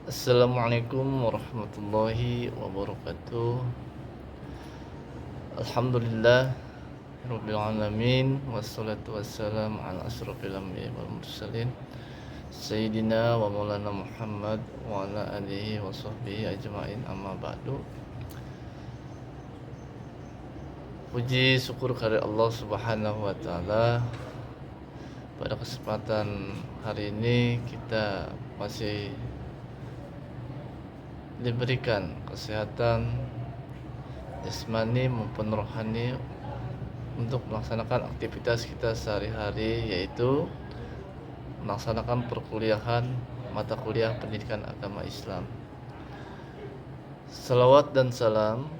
Assalamualaikum warahmatullahi wabarakatuh. Alhamdulillah Rabbil alamin. Wassalatu wassalamu ala asrofil anbiya wal mursalin Sayyidina wa maulana Muhammad wa ala alihi wa sahbihi ajma'in, amma ba'du. Puji syukur kepada Allah subhanahu wa ta'ala. Pada kesempatan hari ini kita masih diberikan kesehatan jasmani maupun rohani untuk melaksanakan aktivitas kita sehari-hari, yaitu melaksanakan perkuliahan mata kuliah pendidikan agama Islam. Salawat dan salam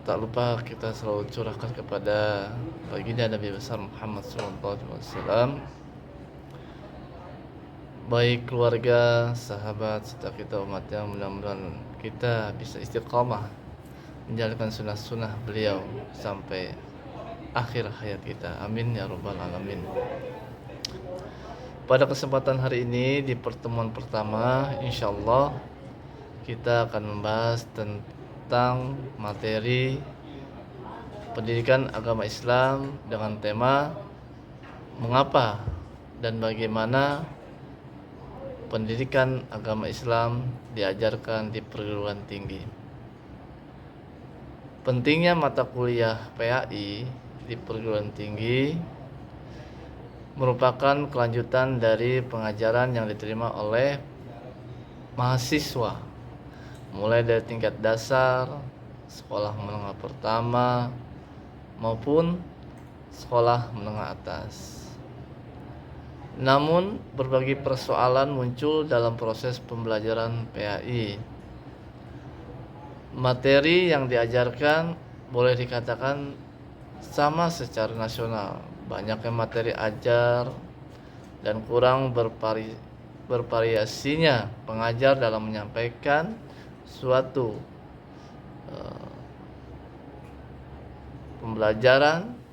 tak lupa kita selalu curahkan kepada baginda Nabi besar Muhammad SAW, baik keluarga, sahabat, serta kita umatnya. Mudah-mudahan kita bisa istiqamah menjalankan sunnah-sunnah beliau sampai akhir hayat kita. Amin ya rabbal alamin. Pada kesempatan hari ini, di pertemuan pertama, insyaallah kita akan membahas tentang materi pendidikan agama Islam dengan tema mengapa dan bagaimana pendidikan agama Islam diajarkan di perguruan tinggi. Pentingnya mata kuliah PAI di perguruan tinggi merupakan kelanjutan dari pengajaran yang diterima oleh mahasiswa, mulai dari tingkat dasar, sekolah menengah pertama, maupun sekolah menengah atas. Namun, berbagai persoalan muncul dalam proses pembelajaran PAI. Materi yang diajarkan boleh dikatakan sama secara nasional. Banyaknya materi ajar dan kurang bervariasinya pengajar dalam menyampaikan suatu pembelajaran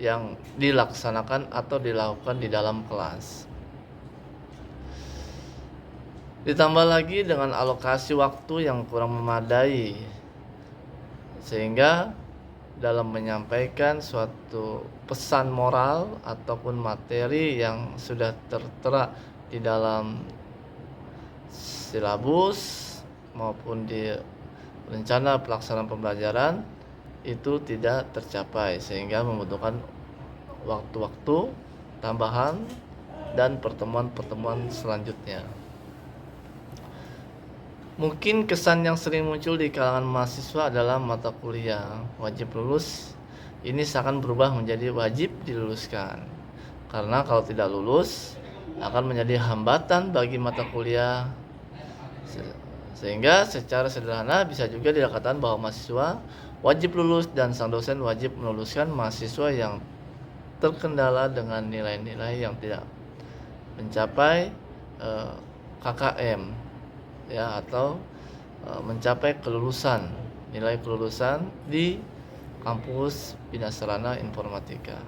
yang dilaksanakan atau dilakukan di dalam kelas. Ditambah lagi dengan alokasi waktu yang kurang memadai, sehingga dalam menyampaikan suatu pesan moral ataupun materi yang sudah tertera di dalam silabus maupun di rencana pelaksanaan pembelajaran itu tidak tercapai, sehingga membutuhkan waktu-waktu tambahan dan pertemuan-pertemuan selanjutnya. Mungkin kesan yang sering muncul di kalangan mahasiswa adalah mata kuliah wajib lulus ini seakan berubah menjadi wajib diluluskan, karena kalau tidak lulus akan menjadi hambatan bagi mata kuliah, sehingga secara sederhana bisa juga dikatakan bahwa mahasiswa wajib lulus dan sang dosen wajib meluluskan mahasiswa yang terkendala dengan nilai-nilai yang tidak mencapai KKM ya, atau mencapai kelulusan, nilai kelulusan di kampus Bina Sarana Informatika.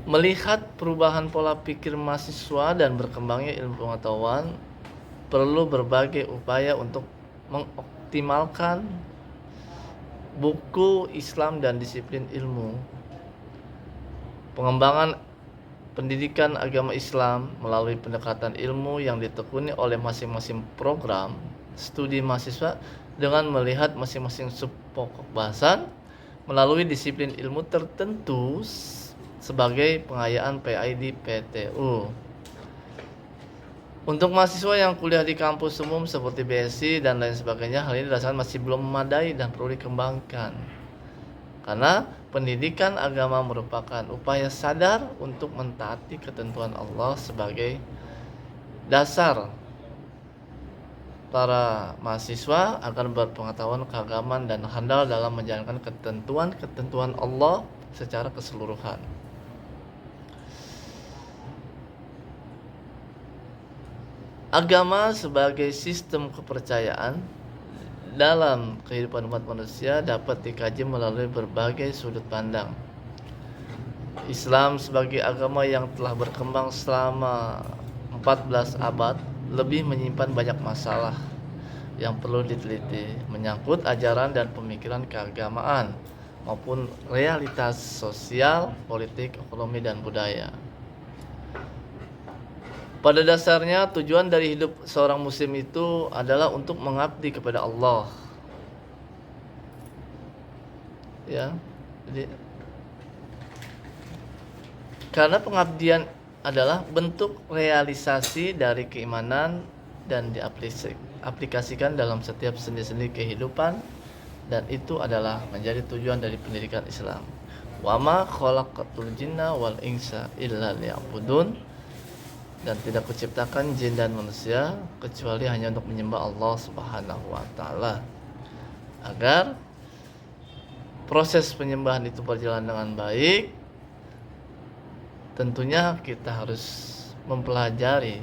Melihat perubahan pola pikir mahasiswa dan berkembangnya ilmu pengetahuan, perlu berbagai upaya untuk mengoptimalkan buku Islam dan disiplin ilmu. Pengembangan pendidikan agama Islam melalui pendekatan ilmu yang ditekuni oleh masing-masing program studi mahasiswa dengan melihat masing-masing subpokok bahasan melalui disiplin ilmu tertentu sebagai pengayaan PAI di PTU. Untuk mahasiswa yang kuliah di kampus umum seperti BSI dan lain sebagainya, hal ini dirasakan masih belum memadai dan perlu dikembangkan. Karena pendidikan agama merupakan upaya sadar untuk mentaati ketentuan Allah sebagai dasar para mahasiswa agar berpengetahuan keagamaan dan handal dalam menjalankan ketentuan-ketentuan Allah secara keseluruhan. Agama sebagai sistem kepercayaan dalam kehidupan umat manusia dapat dikaji melalui berbagai sudut pandang. Islam sebagai agama yang telah berkembang selama 14 abad lebih menyimpan banyak masalah yang perlu diteliti menyangkut ajaran dan pemikiran keagamaan maupun realitas sosial, politik, ekonomi, dan budaya. Pada dasarnya tujuan dari hidup seorang muslim itu adalah untuk mengabdi kepada Allah. Ya. Jadi karena pengabdian adalah bentuk realisasi dari keimanan dan diaplikasikan dalam setiap sendi-sendi kehidupan, dan itu adalah menjadi tujuan dari pendidikan Islam. Wa ma khalaqatul jinna wal insa illa liya'budun, dan tidak kuciptakan jin dan manusia kecuali hanya untuk menyembah Allah Subhanahu wa taala. Agar proses penyembahan itu berjalan dengan baik, tentunya kita harus mempelajari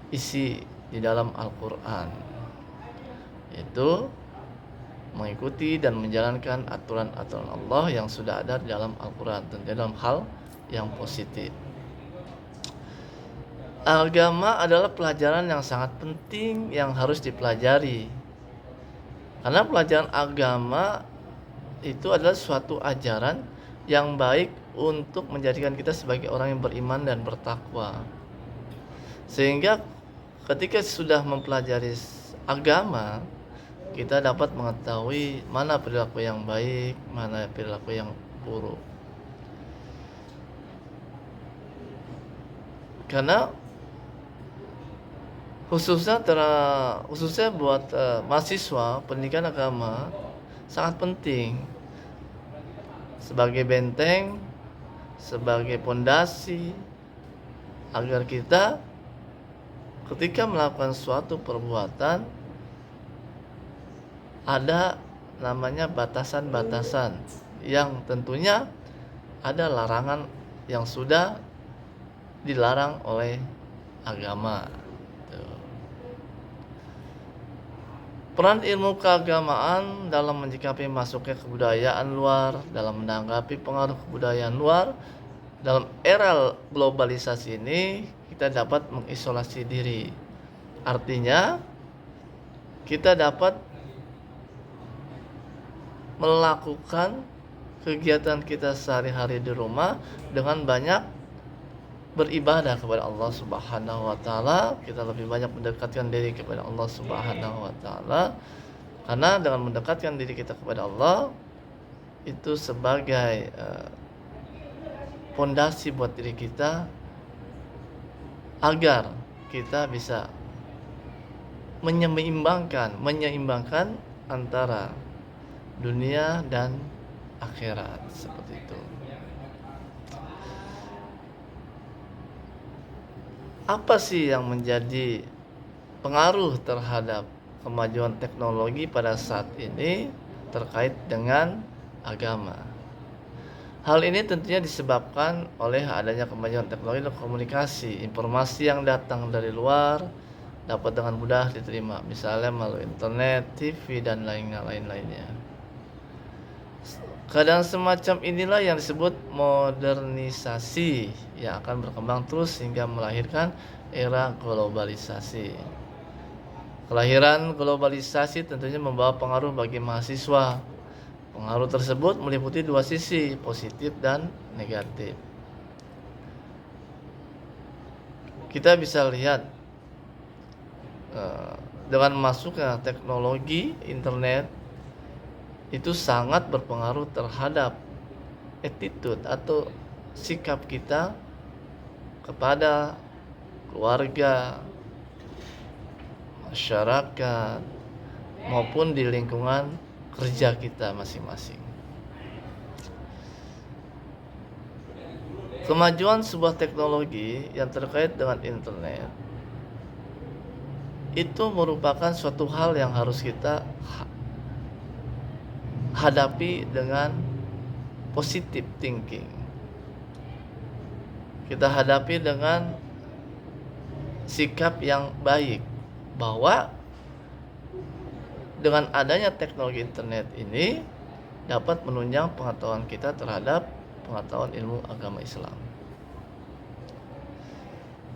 isi di dalam Al-Quran, yaitu mengikuti dan menjalankan aturan-aturan Allah yang sudah ada di dalam Al-Quran, tentunya dalam hal yang positif. Agama adalah pelajaran yang sangat penting yang harus dipelajari, karena pelajaran agama itu adalah suatu ajaran yang baik untuk menjadikan kita sebagai orang yang beriman dan bertakwa. Sehingga ketika sudah mempelajari agama, kita dapat mengetahui mana perilaku yang baik, mana perilaku yang buruk. Karena khususnya buat mahasiswa, pendidikan agama sangat penting sebagai benteng, sebagai pondasi agar kita ketika melakukan suatu perbuatan ada namanya batasan-batasan yang tentunya ada larangan yang sudah dilarang oleh agama. Peran ilmu keagamaan dalam menyikapi masuknya kebudayaan luar, dalam menanggapi pengaruh kebudayaan luar. Dalam era globalisasi ini kita dapat mengisolasi diri. Artinya kita dapat melakukan kegiatan kita sehari-hari di rumah dengan banyak beribadah kepada Allah Subhanahu wa taala. Kita lebih banyak mendekatkan diri kepada Allah Subhanahu wa taala, karena dengan mendekatkan diri kita kepada Allah itu sebagai fondasi buat diri kita agar kita bisa menyeimbangkan antara dunia dan akhirat, seperti itu. Apa sih yang menjadi pengaruh terhadap kemajuan teknologi pada saat ini terkait dengan agama? Hal ini tentunya disebabkan oleh adanya kemajuan teknologi dan komunikasi. Informasi yang datang dari luar dapat dengan mudah diterima, misalnya melalui internet, TV, dan lain-lainnya. Keadaan semacam inilah yang disebut modernisasi yang akan berkembang terus hingga melahirkan era globalisasi. Kelahiran globalisasi tentunya membawa pengaruh bagi mahasiswa. Pengaruh tersebut meliputi dua sisi, positif dan negatif. Kita bisa lihat dengan masuknya teknologi internet itu sangat berpengaruh terhadap attitude atau sikap kita kepada keluarga, masyarakat, maupun di lingkungan kerja kita masing-masing. Kemajuan sebuah teknologi yang terkait dengan internet itu merupakan suatu hal yang harus kita hadapi dengan positive thinking. Kita hadapi dengan sikap yang baik, bahwa dengan adanya teknologi internet ini dapat menunjang pengetahuan kita terhadap pengetahuan ilmu agama Islam.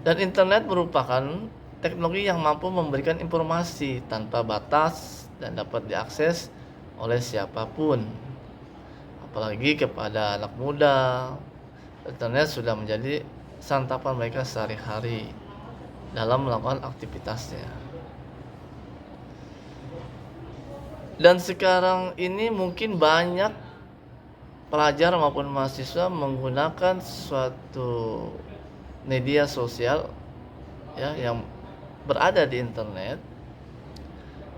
Dan internet merupakan teknologi yang mampu memberikan informasi tanpa batas dan dapat diakses oleh siapapun, apalagi kepada anak muda. Internet sudah menjadi santapan mereka sehari-hari dalam melakukan aktivitasnya. Dan sekarang ini mungkin banyak pelajar maupun mahasiswa menggunakan suatu media sosial ya yang berada di internet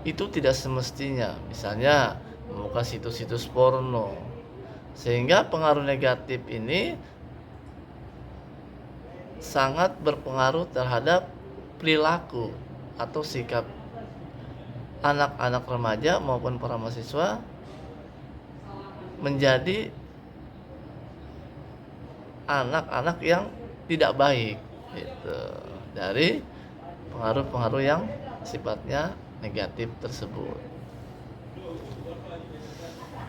itu tidak semestinya, misalnya membuka situs-situs porno, sehingga pengaruh negatif ini sangat berpengaruh terhadap perilaku atau sikap anak-anak remaja maupun para mahasiswa menjadi anak-anak yang tidak baik gitu, dari pengaruh-pengaruh yang sifatnya negatif tersebut.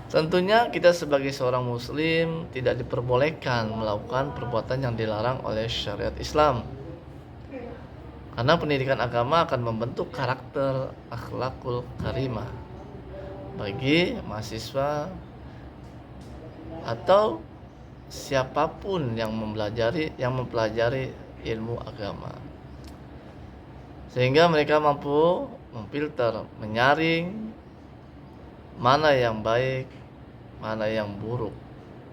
Tentunya kita sebagai seorang muslim tidak diperbolehkan melakukan perbuatan yang dilarang oleh syariat Islam. Karena pendidikan agama akan membentuk karakter akhlakul karimah bagi mahasiswa atau siapapun yang mempelajari ilmu agama. Sehingga mereka mampu memfilter, menyaring mana yang baik, mana yang buruk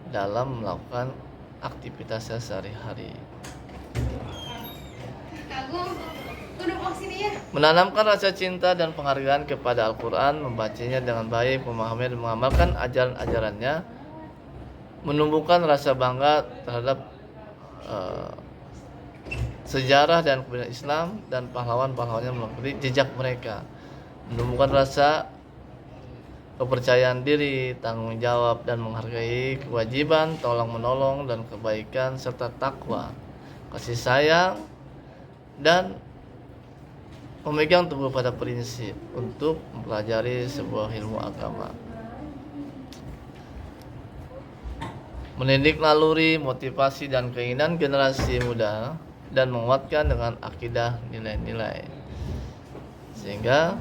dalam melakukan aktivitasnya sehari-hari. Menanamkan rasa cinta dan penghargaan kepada Al-Quran, membacanya dengan baik, memahami dan mengamalkan ajaran-ajarannya, menumbuhkan rasa bangga terhadap sejarah dan kebudayaan Islam dan pahlawan-pahlawannya melalui jejak mereka, menumbuhkan rasa kepercayaan diri, tanggung jawab dan menghargai kewajiban, tolong menolong dan kebaikan serta takwa, kasih sayang dan memegang teguh pada prinsip untuk mempelajari sebuah ilmu agama. Mendidik naluri, motivasi dan keinginan generasi muda dan menguatkan dengan akidah nilai-nilai. Sehingga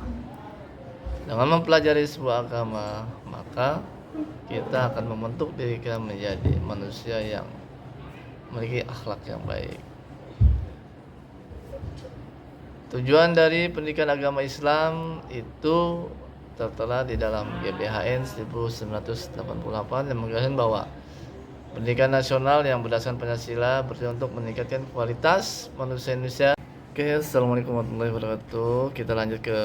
dengan mempelajari sebuah agama, maka kita akan membentuk diri kita menjadi manusia yang memiliki akhlak yang baik. Tujuan dari pendidikan agama Islam itu tertera di dalam GBHN 1988 yang mengatakan bahwa pendidikan nasional yang berdasarkan Pancasila bertujuan untuk meningkatkan kualitas manusia Indonesia. Oke, assalamualaikum warahmatullahi wabarakatuh. Kita lanjut ke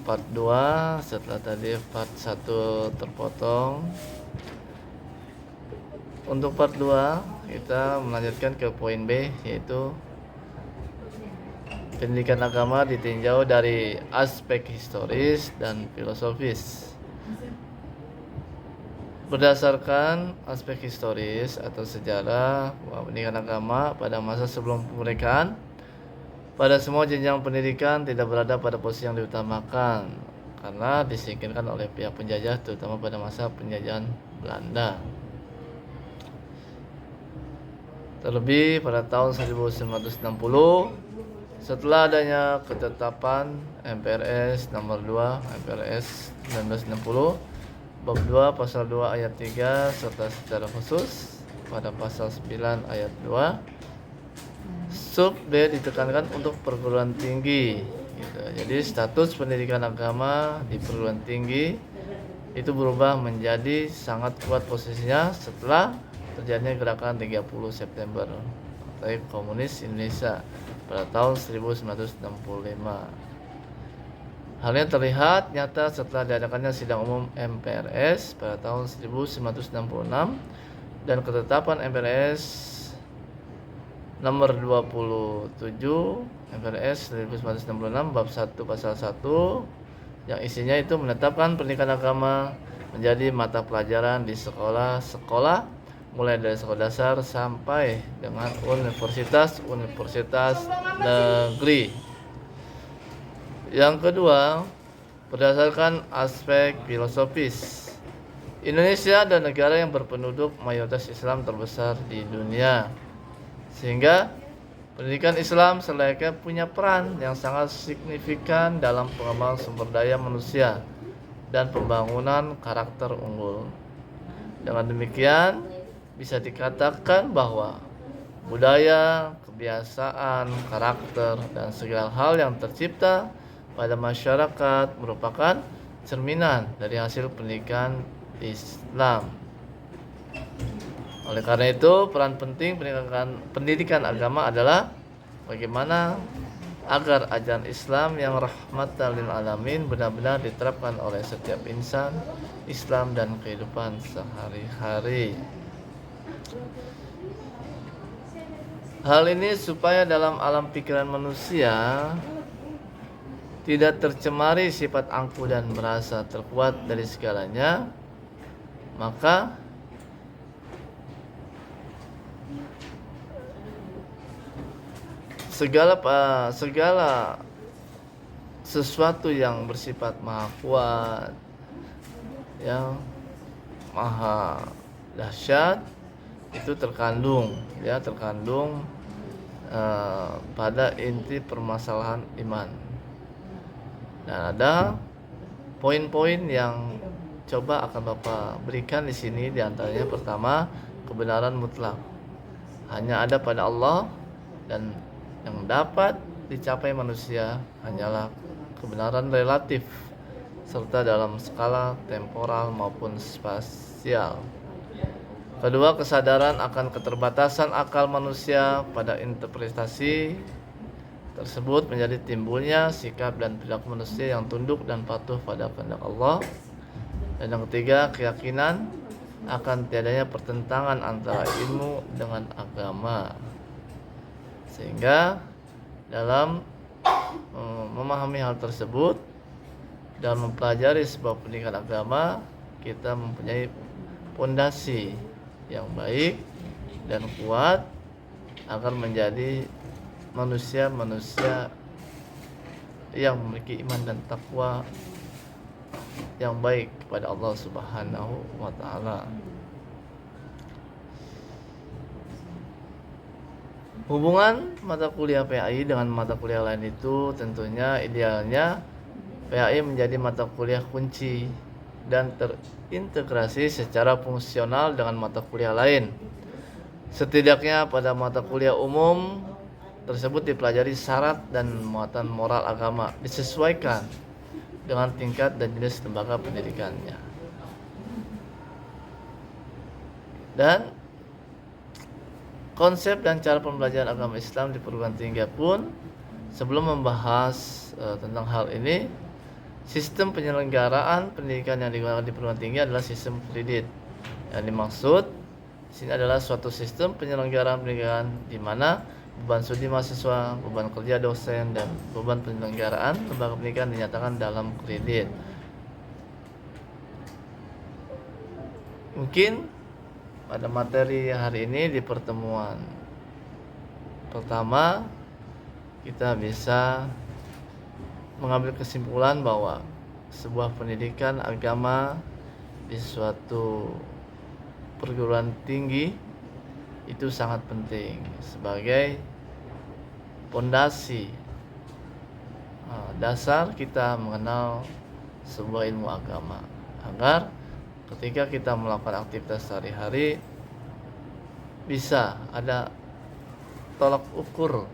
part 2 setelah tadi part 1 terpotong. Untuk part 2 kita melanjutkan ke poin B, yaitu pendidikan agama ditinjau dari aspek historis dan filosofis. Berdasarkan aspek historis atau sejarah, pendidikan agama pada masa sebelum kemerdekaan pada semua jenjang pendidikan tidak berada pada posisi yang diutamakan karena disingkirkan oleh pihak penjajah, terutama pada masa penjajahan Belanda. Terlebih pada tahun 1960 setelah adanya ketetapan MPRS nomor 2 MPRS 1960 bab 2 pasal 2 ayat 3 serta secara khusus pada pasal 9 ayat 2 sub B ditekankan untuk perguruan tinggi gitu. Jadi status pendidikan agama di perguruan tinggi itu berubah menjadi sangat kuat posisinya setelah terjadinya gerakan 30 September Partai Komunis Indonesia pada tahun 1965. Halnya terlihat nyata setelah diadakannya sidang umum MPRS pada tahun 1966 dan ketetapan MPRS nomor 27 MPRS 1966 bab 1 pasal 1 yang isinya itu menetapkan pendidikan agama menjadi mata pelajaran di sekolah-sekolah mulai dari sekolah dasar sampai dengan universitas negeri. Yang kedua, berdasarkan aspek filosofis. Indonesia adalah negara yang berpenduduk mayoritas Islam terbesar di dunia, sehingga pendidikan Islam selayaknya punya peran yang sangat signifikan dalam pengembangan sumber daya manusia dan pembangunan karakter unggul. Dengan demikian, bisa dikatakan bahwa budaya, kebiasaan, karakter, dan segala hal yang tercipta pada masyarakat merupakan cerminan dari hasil pendidikan Islam. Oleh karena itu, peran penting pendidikan agama adalah bagaimana agar ajaran Islam yang rahmatan lil alamin benar-benar diterapkan oleh setiap insan Islam dan kehidupan sehari-hari. Hal ini supaya dalam alam pikiran manusia tidak tercemari sifat angkuh dan merasa terkuat dari segalanya, maka segala sesuatu yang bersifat maha kuat, yang maha dahsyat, itu terkandung pada inti permasalahan iman. Dan ada poin-poin yang coba akan Bapak berikan di sini. Di antaranya pertama, kebenaran mutlak hanya ada pada Allah, dan yang dapat dicapai manusia hanyalah kebenaran relatif serta dalam skala temporal maupun spasial. Kedua, kesadaran akan keterbatasan akal manusia pada interpretasi tersebut menjadi timbulnya sikap dan perilaku manusia yang tunduk dan patuh pada kehendak Allah. Dan yang ketiga, keyakinan akan tiadanya pertentangan antara ilmu dengan agama. Sehingga dalam memahami hal tersebut dan mempelajari sebuah pendidikan agama, kita mempunyai pondasi yang baik dan kuat agar menjadi manusia-manusia yang memiliki iman dan takwa yang baik kepada Allah Subhanahu wa taala. Hubungan mata kuliah PAI dengan mata kuliah lain itu tentunya idealnya PAI menjadi mata kuliah kunci dan terintegrasi secara fungsional dengan mata kuliah lain. Setidaknya pada mata kuliah umum tersebut dipelajari syarat dan muatan moral agama disesuaikan dengan tingkat dan jenis lembaga pendidikannya. Dan konsep dan cara pembelajaran agama Islam di perguruan tinggi pun, sebelum membahas tentang hal ini, sistem penyelenggaraan pendidikan yang digunakan di perguruan tinggi adalah sistem kredit. Yang dimaksud di sini adalah suatu sistem penyelenggaraan pendidikan di mana beban studi mahasiswa, beban kerja dosen, dan beban penyelenggaraan lembaga pendidikan dinyatakan dalam kredit. Mungkin pada materi hari ini di pertemuan pertama kita bisa mengambil kesimpulan bahwa sebuah pendidikan agama di suatu perguruan tinggi itu sangat penting sebagai pondasi dasar kita mengenal sebuah ilmu agama, agar ketika kita melakukan aktivitas sehari-hari bisa ada tolak ukur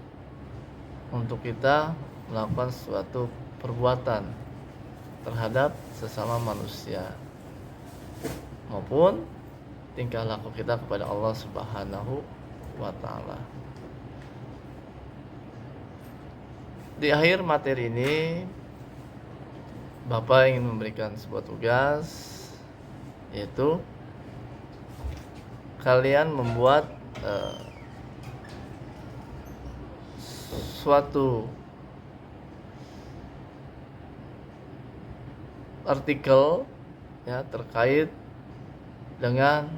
untuk kita melakukan suatu perbuatan terhadap sesama manusia maupun tingkah laku kita kepada Allah Subhanahu wa taala. Di akhir materi ini Bapak ingin memberikan sebuah tugas, yaitu kalian membuat suatu artikel ya terkait dengan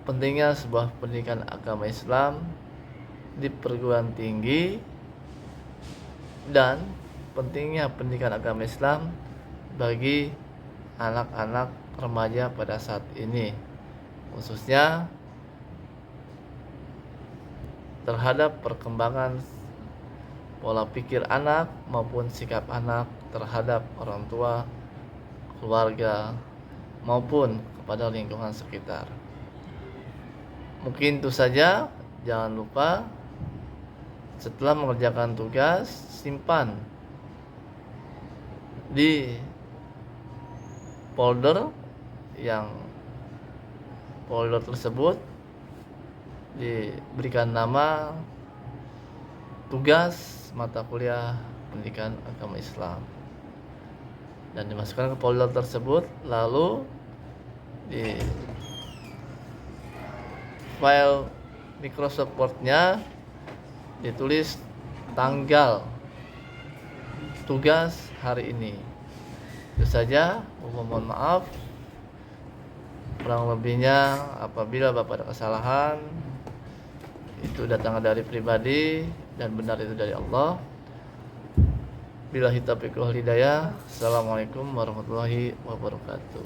pentingnya sebuah pendidikan agama Islam di perguruan tinggi dan pentingnya pendidikan agama Islam bagi anak-anak remaja pada saat ini, khususnya terhadap perkembangan pola pikir anak maupun sikap anak terhadap orang tua, keluarga, maupun kepada lingkungan sekitar. Mungkin itu saja. Jangan lupa setelah mengerjakan tugas, simpan di folder tersebut diberikan nama tugas mata kuliah pendidikan agama Islam dan dimasukkan ke folder tersebut. Lalu di file Microsoft Word-nya ditulis tanggal tugas hari ini. Itu saja. Mohon maaf kurang lebihnya. Apabila Bapak ada kesalahan, itu datang dari pribadi dan benar itu dari Allah. Billahi taufiq wal hidayah. Assalamualaikum warahmatullahi wabarakatuh.